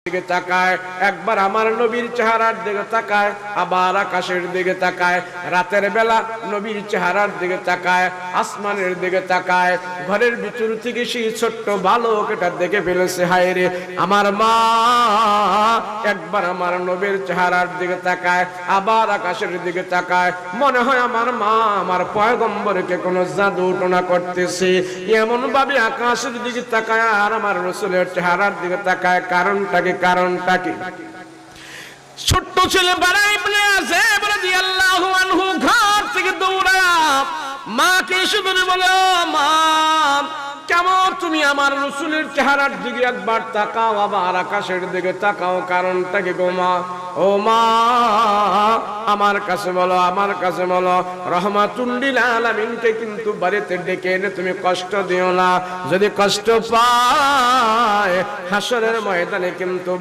দিকে তাকায়, একবার আমার নবীর চেহারার দিকে তাকায়, আবার আকাশের দিকে তাকায়, রাতের বেলা নবীর চেহারার দিকে তাকায়, আসমানের দিকে তাকায়, ঘরের ভিতর থেকে সেই ছোট্ট বালক এটা দেখে ফেলেছে। হায় রে, আমার মা একবার আমার নবীর চেহারার দিকে তাকায়, আবার আকাশের দিকে তাকায়, মনে হয় আমার মা আমার পয়গম্বরকে কোনো জাদু টোনা করতেছে। এমন ভাবে আকাশের দিকে তাকায় আর আমার রাসূলের চেহারার দিকে তাকায়। কারণটা কি? ছোট্ট ছেলে বারা ইবনে আযিব রাদিয়াল্লাহু আনহু ঘর থেকে দৌড়ায় মাকে শুধু বলে, মা কেমন তুমি আমার রাসূলের চেহারার দিকে একবার তাকাও, আবার আকাশের দিকে তাকাও, কারণটা কি গো মা? ও মা আমার কাছে বলো, রহমাতুল লিল আলামিনকে কিন্তু বাড়িতে ডেকে এনে তুমি কষ্ট দিও না। যদি কষ্ট পায় হাসরের ময়দানে কিন্তু